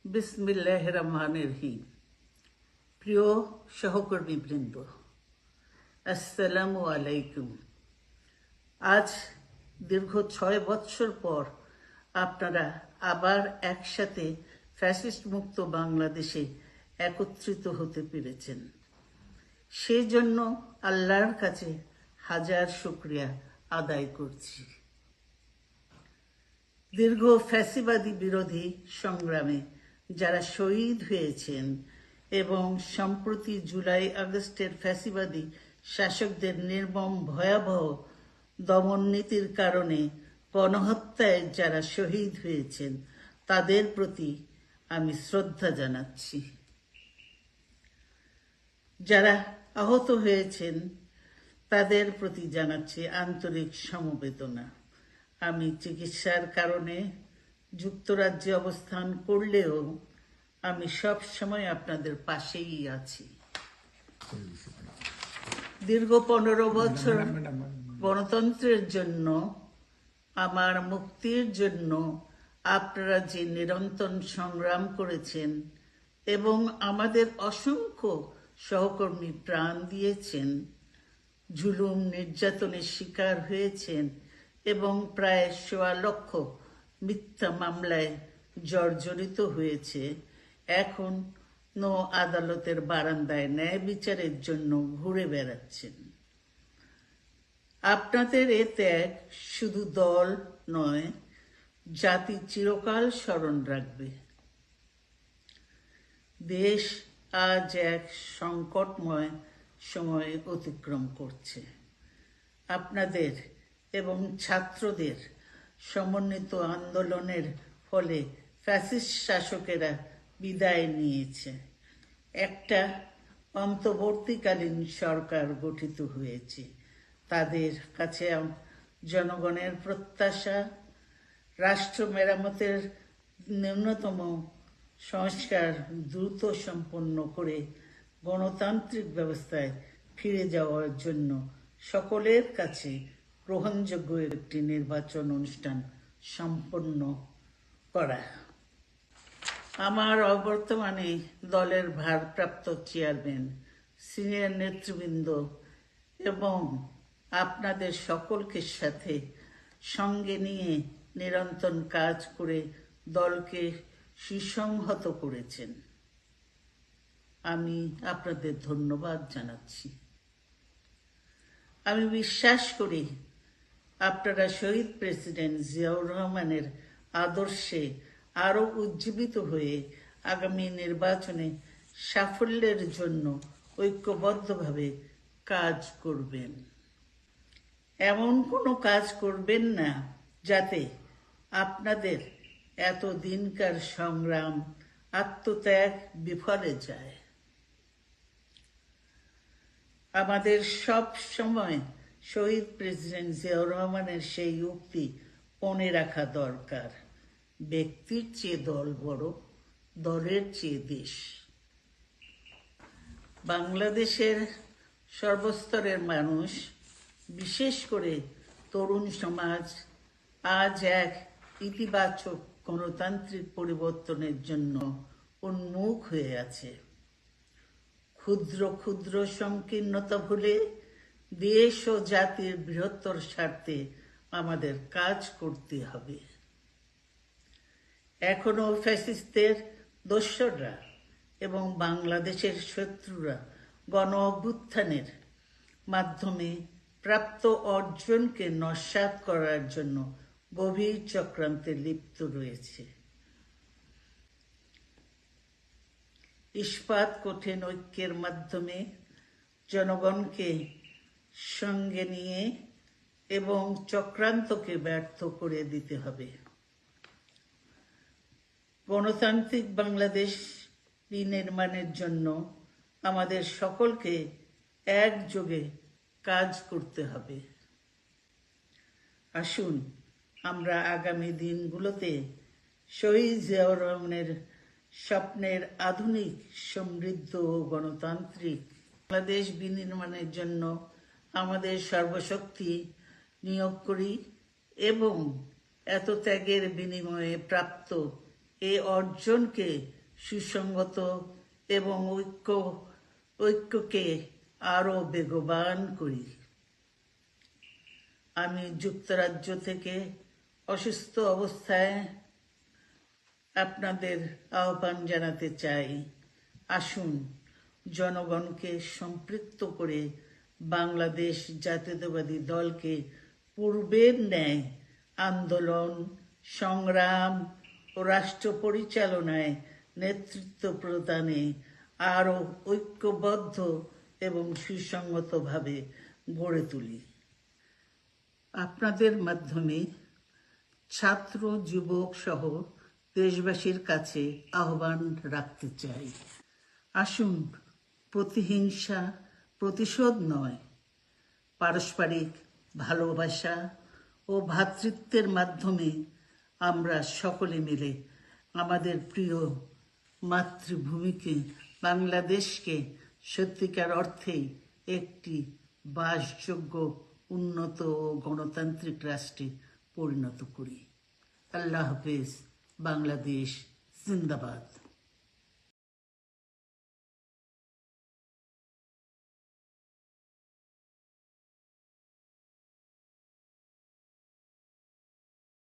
বিসমিল্লাহির রহমানির রহিম। প্রিয় সহকর্মীবৃন্দ, আসসালামু আলাইকুম। আজ দীর্ঘ 6 বৎসর পর আপনারা আবার একসাথে ফ্যাসিস্ট মুক্ত বাংলাদেশে একত্রিত হতে পেরেছেন। সেজন্য আল্লাহর কাছে হাজার শুকরিয়া আদায় করছি। দীর্ঘ ফ্যাসিবাদী বিরোধী সংগ্রামে যারা শহীদ হয়েছেন এবং সম্প্রতি জুলাই আগস্টের ফ্যাসিবাদী শাসকদের নির্মম ভয়াবহ দমন নীতির কারণে গণহত্যায় যারা শহীদ হয়েছেন তাদের প্রতি আমি শ্রদ্ধা জানাচ্ছি। যারা আহত হয়েছেন তাদের প্রতি জানাচ্ছি আন্তরিক সমবেদনা। আমি চিকিৎসার কারণে যুক্তরাজ্যে অবস্থান করলেও আমি সব সময় আপনাদের পাশেই আছি। দীর্ঘ 15 বছর গণতন্ত্রের জন্য, আমার মুক্তির জন্য আপনারা যে নিরন্তর সংগ্রাম করেছেন এবং আমাদের অসংখ্য সহকর্মী প্রাণ দিয়েছেন, জুলুম নির্যাতনের শিকার হয়েছেন এবং প্রায় 1.25 লক্ষ মিথ্যা মামলায় জর্জরিত হয়েছে, এখন আদালতের বারান্দায় ন্যায় বিচারের জন্য ঘুরে বেড়াচ্ছেন। আপনাদের এ ত্যাগ শুধু দল নয়, জাতি চিরকাল স্মরণ রাখবে। দেশ আজ এক সংকটময় সময় অতিক্রম করছে। আপনাদের এবং ছাত্রদের সমন্বিত আন্দোলনের ফলে ফ্যাসিস্ট শাসকেরা বিদায় নিয়েছে। একটা অন্তর্বর্তীকালীন সরকার গঠিত হয়েছে। তাদের কাছে জনগণের প্রত্যাশা, রাষ্ট্র মেরামতের ন্যূনতম সংস্কার দ্রুত সম্পন্ন করে গণতান্ত্রিক ব্যবস্থায় ফিরে যাওয়ার জন্য সকলের কাছে গ্রহণযোগ্য একটি নির্বাচন অনুষ্ঠান সম্পন্ন করা। আমার অবর্তমানে দলের ভারপ্রাপ্ত চেয়ারম্যান, সিনিয়র নেতৃবৃন্দ এবং আপনাদের সকলকে সাথে সঙ্গে নিয়ে নিরন্তর কাজ করে দলকে সুসংহত করেছেন। আমি আপনাদের ধন্যবাদ জানাচ্ছি। আমি বিশ্বাস করি আপনারা শহীদ প্রেসিডেন্ট জিয়াউর রহমানের আদর্শে আরো উজ্জীবিত হয়ে আগামী নির্বাচনে সাফল্যের জন্য ঐক্যবদ্ধভাবে কাজ করবেন। এমন কোনো কাজ করবেন না যাতে আপনাদের এত দিনকার সংগ্রাম, আত্মত্যাগ বিফলে যায়। আমাদের সব সময় শহীদ প্রেসিডেন্ট জিয়াউর রহমানের সেই উক্তি মনে রাখা দরকার, ব্যক্তির চেয়ে দল বড়, দলের চেয়ে দেশ। বাংলাদেশের সর্বস্তরের মানুষ, বিশেষ করে তরুণ সমাজ আজ এক ইতিবাচক গণতান্ত্রিক পরিবর্তনের জন্য উন্মুখ হয়ে আছে। ক্ষুদ্র ক্ষুদ্র সংকীর্ণতা ভুলে দেশ ও জাতির বৃহত্তর স্বার্থে আমাদের কাজ করতে হবে। এখনো ফ্যাসিস্টদের দোসররা এবং বাংলাদেশের শত্রুরা গণ অভ্যুত্থানের মাধ্যমে প্রাপ্ত অর্জনকে নস্যাৎ করার জন্য গভীর চক্রান্তে লিপ্ত রয়েছে। ইস্পাত কঠিন ঐক্যের মাধ্যমে জনগণকে সঙ্গে নিয়ে এবং চক্রান্তকে ব্যর্থ করে দিতে হবে। গণতান্ত্রিক বাংলাদেশ বিনির্মাণের জন্য আমাদের সকলকে একযোগে কাজ করতে হবে। আসুন আমরা আগামী দিনগুলোতে শহীদ জিয়াউর রহমানের স্বপ্নের আধুনিক, সমৃদ্ধ ও গণতান্ত্রিক বাংলাদেশ বিনির্মাণের জন্য আমাদের সর্বশক্তি নিয়োগ করি এবং এত ত্যাগের বিনিময়ে প্রাপ্ত এই অর্জনকে সুসংগত এবং ঐক্যকে আরো বেগবান করি। আমি যুক্তরাজ্য থেকে অসুস্থ অবস্থায় আপনাদের আহ্বান জানাতে চাই, আসুন জনগণকে সম্পৃক্ত করে বাংলাদেশ জাতীয়তাবাদী দলকে পূর্বের ন্যায় আন্দোলন, সংগ্রাম ও রাষ্ট্র পরিচালনায় নেতৃত্ব প্রদানে আরো ঐক্যবদ্ধ এবং সুসংগতভাবে গড়ে তুলি। আপনাদের মাধ্যমে ছাত্র, যুবক সহ দেশবাসীর কাছে আহ্বান রাখতে চাই, আসুন প্রতিহিংসা, প্রতিশোধ নয়, পারস্পরিক ভালোবাসা ও ভ্রাতৃত্বের মাধ্যমে আমরা সকলে মিলে আমাদের প্রিয় মাতৃভূমিকে, বাংলাদেশকে সত্যিকার অর্থেই একটি বাসযোগ্য, উন্নত ও গণতান্ত্রিক রাষ্ট্রে পরিণত করি। আল্লাহ হাফেজ। বাংলাদেশ জিন্দাবাদ।